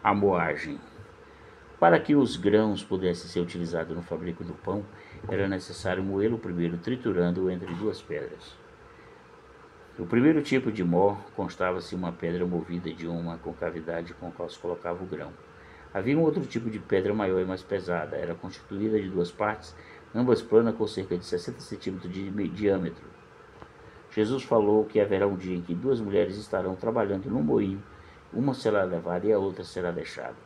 A moagem. Para que os grãos pudessem ser utilizados no fabrico do pão, era necessário moê-lo primeiro, triturando-o entre duas pedras. O primeiro tipo de mó constava-se uma pedra movida de uma concavidade com a qual se colocava o grão. Havia um outro tipo de pedra maior e mais pesada. Era constituída de duas partes, ambas planas com cerca de 60 centímetros de diâmetro. Jesus falou que haverá um dia em que duas mulheres estarão trabalhando no moinho, uma será levada e a outra será deixada.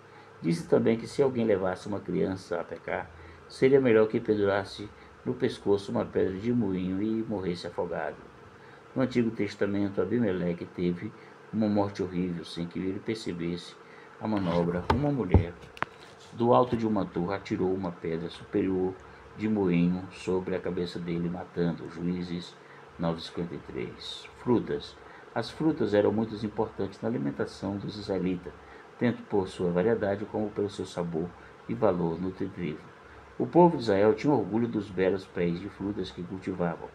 Disse também que se alguém levasse uma criança a pecar, seria melhor que pendurasse no pescoço uma pedra de moinho e morresse afogado. No Antigo Testamento, Abimeleque teve uma morte horrível sem que ele percebesse a manobra. Uma mulher, do alto de uma torre, atirou uma pedra superior de moinho sobre a cabeça dele, matando. Juízes 9:53. Frutas. As frutas eram muito importantes na alimentação dos israelitas, tanto por sua variedade como pelo seu sabor e valor nutritivo. O povo de Israel tinha orgulho dos belos pés de frutas que cultivavam.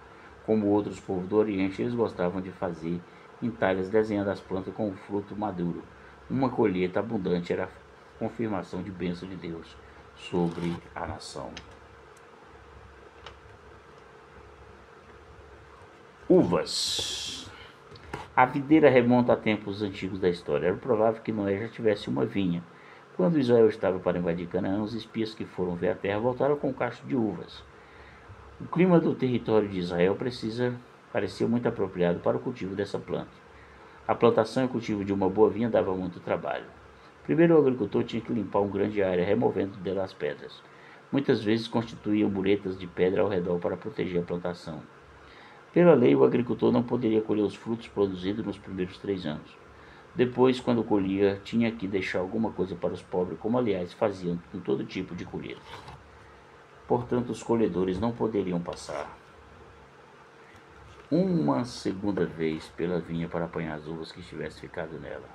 Como outros povos do Oriente, eles gostavam de fazer entalhes desenhando as plantas com o fruto maduro. Uma colheita abundante era a confirmação de bênção de Deus sobre a nação. Uvas. A videira remonta a tempos antigos da história. Era provável que Noé já tivesse uma vinha. Quando Israel estava para invadir Canaã, os espias que foram ver a terra voltaram com um cacho de uvas. O clima do território de Israel parecia muito apropriado para o cultivo dessa planta. A plantação e o cultivo de uma boa vinha dava muito trabalho. Primeiro, o agricultor tinha que limpar uma grande área, removendo dela as pedras. Muitas vezes constituíam muretas de pedra ao redor para proteger a plantação. Pela lei, o agricultor não poderia colher os frutos produzidos nos primeiros 3 anos. Depois, quando colhia, tinha que deixar alguma coisa para os pobres, como aliás faziam com todo tipo de colheita. Portanto, os colhedores não poderiam passar uma segunda vez pela vinha para apanhar as uvas que tivessem ficado nela.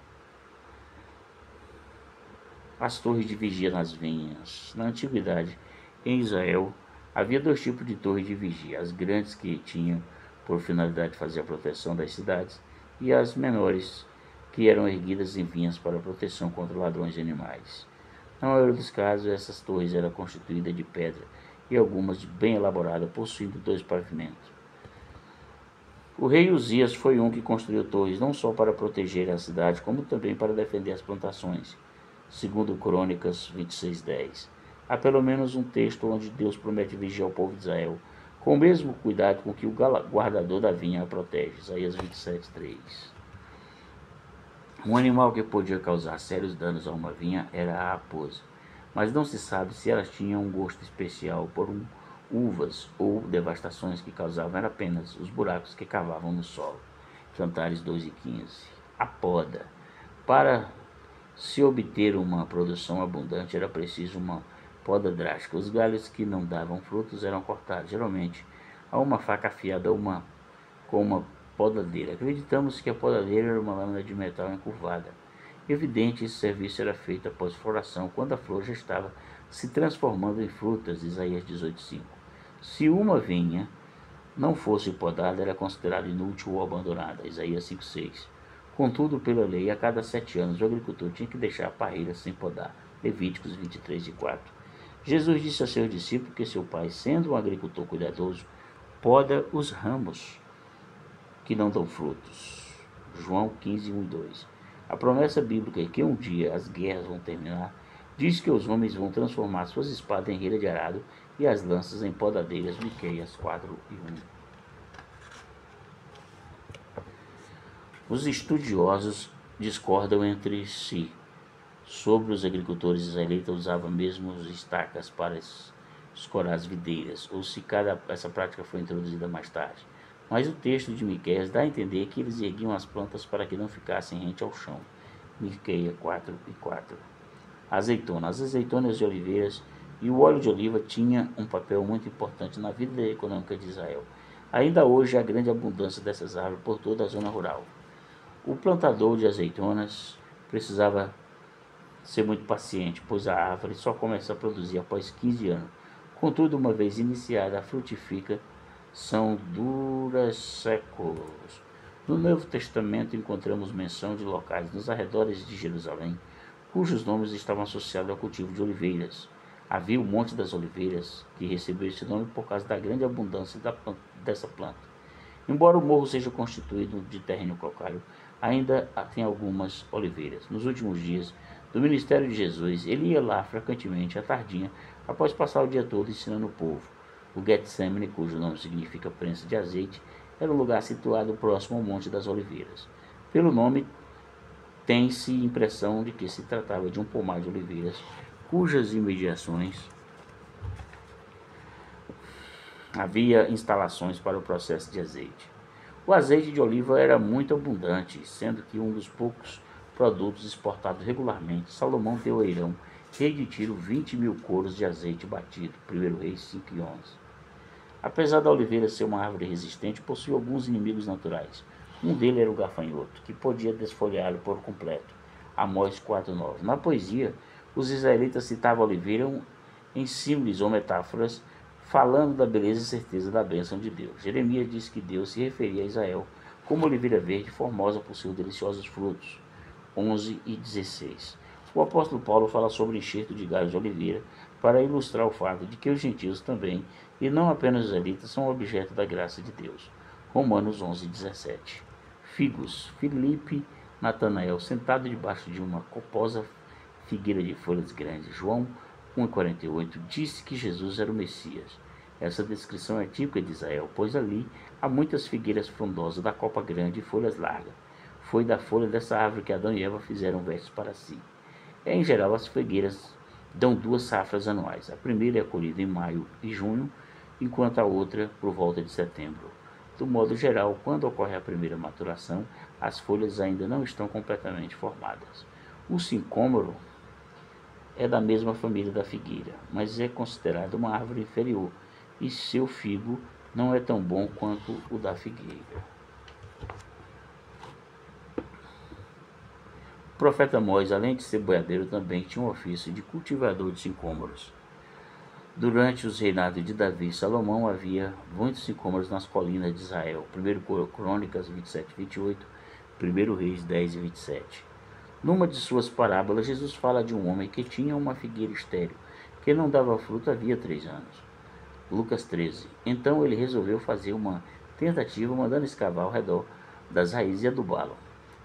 As torres de vigia nas vinhas. Na antiguidade, em Israel, havia 2 tipos de torres de vigia: as grandes, que tinham por finalidade fazer a proteção das cidades, e as menores, que eram erguidas em vinhas para proteção contra ladrões de animais. Na maioria dos casos, essas torres eram constituídas de pedra e algumas de bem elaboradas, possuindo 2 pavimentos. O rei Uzias foi um que construiu torres não só para proteger a cidade, como também para defender as plantações, segundo Crônicas 26:10. Há pelo menos um texto onde Deus promete vigiar o povo de Israel, com o mesmo cuidado com que o guardador da vinha a protege. Isaías 27:3. Um animal que podia causar sérios danos a uma vinha era a raposa, mas não se sabe se elas tinham um gosto especial por uvas ou devastações que causavam era apenas os buracos que cavavam no solo. Cantares 2:15. A poda. Para se obter uma produção abundante era preciso uma poda drástica. Os galhos que não davam frutos eram cortados, geralmente a uma faca afiada com uma podadeira. Acreditamos que a podadeira era uma lâmina de metal encurvada. Evidente, esse serviço era feito após floração, quando a flor já estava se transformando em frutas. Isaías 18:5. Se uma vinha não fosse podada, era considerada inútil ou abandonada. Isaías 5:6. Contudo, pela lei, a cada 7 anos o agricultor tinha que deixar a parreira sem podar. Levíticos 23:4. Jesus disse a seus discípulos que seu pai, sendo um agricultor cuidadoso, poda os ramos que não dão frutos. João 15:1-2. A promessa bíblica é que um dia as guerras vão terminar diz que os homens vão transformar suas espadas em rede de arado e as lanças em podadeiras. Miqueias 4:1. Os estudiosos discordam entre si sobre os agricultores israelitas usavam mesmo estacas para escorar as videiras, ou se essa prática foi introduzida mais tarde. Mas o texto de Miqueias dá a entender que eles erguiam as plantas para que não ficassem rente ao chão. Miqueias 4:4. Azeitonas. As azeitonas de oliveiras e o óleo de oliva tinham um papel muito importante na vida econômica de Israel. Ainda hoje há grande abundância dessas árvores por toda a zona rural. O plantador de azeitonas precisava ser muito paciente, pois a árvore só começa a produzir após 15 anos. Contudo, uma vez iniciada, a frutificação dura séculos. No Novo Testamento encontramos menção de locais nos arredores de Jerusalém, cujos nomes estavam associados ao cultivo de oliveiras. Havia o Monte das Oliveiras, que recebeu esse nome por causa da grande abundância dessa planta. Embora o morro seja constituído de terreno calcário, ainda tem algumas oliveiras. Nos últimos dias do ministério de Jesus, ele ia lá frequentemente à tardinha, após passar o dia todo ensinando o povo. O Getsemane, cujo nome significa prensa de azeite, era um lugar situado próximo ao Monte das Oliveiras. Pelo nome, tem-se impressão de que se tratava de um pomar de oliveiras, cujas imediações havia instalações para o processo de azeite. O azeite de oliva era muito abundante, sendo que um dos poucos produtos exportados regularmente. Salomão deu a Hirão, rei de Tiro, 20.000 coros de azeite batido. 1 Reis 5:11. Apesar da oliveira ser uma árvore resistente, possuía alguns inimigos naturais. Um deles era o gafanhoto, que podia desfolhá-lo por completo. Amós 4:9. Na poesia, os israelitas citavam a oliveira em símbolos ou metáforas, falando da beleza e certeza da bênção de Deus. Jeremias disse que Deus se referia a Israel como oliveira verde, formosa por seus deliciosos frutos. 11 e 16. O apóstolo Paulo fala sobre o enxerto de galhos de oliveira para ilustrar o fato de que os gentios também, e não apenas os israelitas, são objeto da graça de Deus. Romanos 11 e 17. Figos. Filipe Natanael, sentado debaixo de uma coposa figueira de folhas grandes. João 1,48, disse que Jesus era o Messias. Essa descrição é típica de Israel, pois ali há muitas figueiras frondosas da copa grande e folhas largas. Foi da folha dessa árvore que Adão e Eva fizeram vestes para si. Em geral, as figueiras dão 2 safras anuais. A primeira é colhida em maio e junho, enquanto a outra por volta de setembro. Do modo geral, quando ocorre a primeira maturação, as folhas ainda não estão completamente formadas. O sicômoro é da mesma família da figueira, mas é considerado uma árvore inferior, e seu figo não é tão bom quanto o da figueira. O profeta Amós, além de ser boiadeiro, também tinha um ofício de cultivador de sicômoros. Durante os reinados de Davi e Salomão, havia muitos sicômoros nas colinas de Israel. 1 Crônicas 27 e 28, 1 Reis 10 e 27. Numa de suas parábolas, Jesus fala de um homem que tinha uma figueira estéril, que não dava fruto havia 3 anos. Lucas 13. Então ele resolveu fazer uma tentativa, mandando escavar ao redor das raízes e adubá-lo.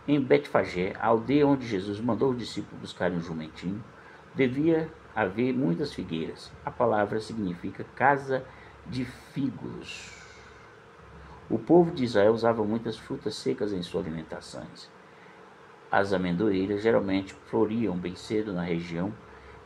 Em Betfagé, a aldeia onde Jesus mandou os discípulos buscarem um jumentinho, devia haver muitas figueiras. A palavra significa casa de figos. O povo de Israel usava muitas frutas secas em suas alimentações. As amendoeiras geralmente floriam bem cedo na região.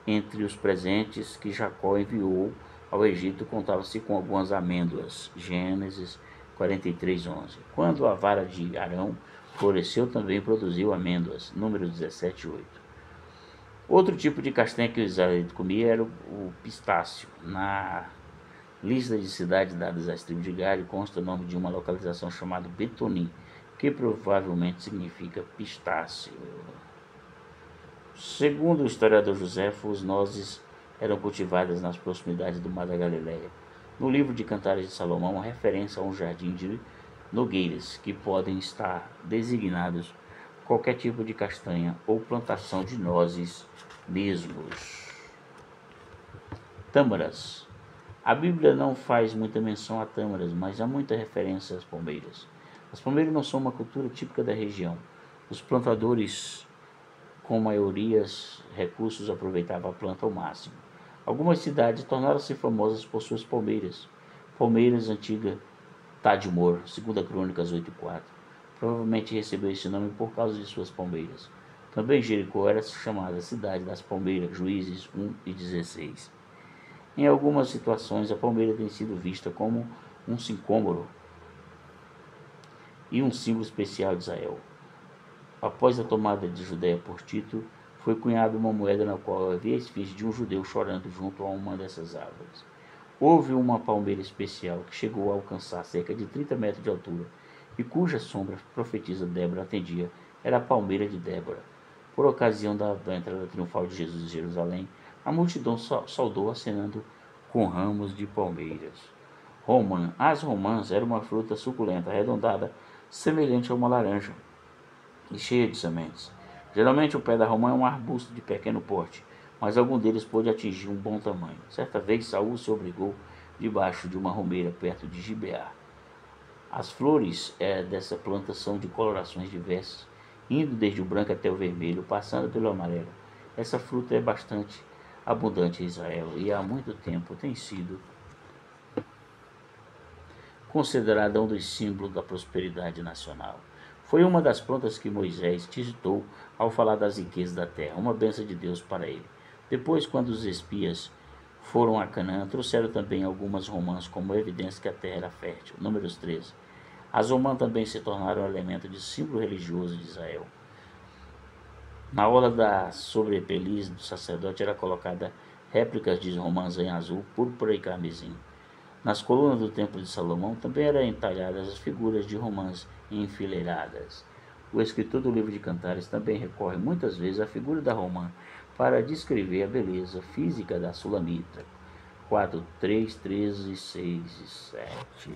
Entre os presentes que Jacó enviou ao Egito, contava-se com algumas amêndoas. Gênesis 43:11. Quando a vara de Arão floresceu, também produziu amêndoas. Números 17:8. Outro tipo de castanha que os israelitas comiam era o pistácio. Na lista de cidades dadas às tribos de Gad consta o nome de uma localização chamada Betonim, que provavelmente significa pistácio. Segundo o historiador Joséfo, os nozes eram cultivadas nas proximidades do Mar da Galileia. No livro de Cantares de Salomão, há referência a um jardim de nogueiras, que podem estar designados qualquer tipo de castanha ou plantação de nozes mesmos. Tâmaras. A Bíblia não faz muita menção a tâmaras, mas há muita referência às palmeiras. As palmeiras não são uma cultura típica da região. Os plantadores, com maiorias recursos, aproveitavam a planta ao máximo. Algumas cidades tornaram-se famosas por suas palmeiras. Palmeiras antiga Tadmor, 2 Crônicas 8:4. Provavelmente recebeu esse nome por causa de suas palmeiras. Também Jericó era chamada Cidade das Palmeiras, Juízes 1 e 16. Em algumas situações, a palmeira tem sido vista como um sicômoro e um símbolo especial de Israel. Após a tomada de Judéia por Tito, foi cunhada uma moeda na qual havia a esfinge de um judeu chorando junto a uma dessas árvores. Houve uma palmeira especial que chegou a alcançar cerca de 30 metros de altura e cuja sombra a profetisa Débora atendia, era a palmeira de Débora. Por ocasião da entrada triunfal de Jesus em Jerusalém, a multidão saudou acenando com ramos de palmeiras. As romãs eram uma fruta suculenta, arredondada, semelhante a uma laranja e cheia de sementes. Geralmente o pé da romã é um arbusto de pequeno porte, mas algum deles pôde atingir um bom tamanho. Certa vez Saul se obrigou debaixo de uma romeira perto de Gibeá. As flores dessa planta são de colorações diversas, indo desde o branco até o vermelho, passando pelo amarelo. Essa fruta é bastante abundante em Israel e há muito tempo tem sido considerada um dos símbolos da prosperidade nacional. Foi uma das plantas que Moisés citou ao falar das riquezas da terra, uma bênção de Deus para ele. Depois, quando os espias foram a Canaã, trouxeram também algumas romãs como evidência que a terra era fértil. Números 13. As romãs também se tornaram um elemento de símbolo religioso de Israel. Na hora da sobrepeliz do sacerdote era colocada réplicas de romãs em azul, púrpura e carmesim. Nas colunas do templo de Salomão também eram entalhadas as figuras de romãs enfileiradas. O escritor do livro de Cantares também recorre muitas vezes à figura da romã para descrever a beleza física da sulamita. 4, 3, 13, 6 e 7.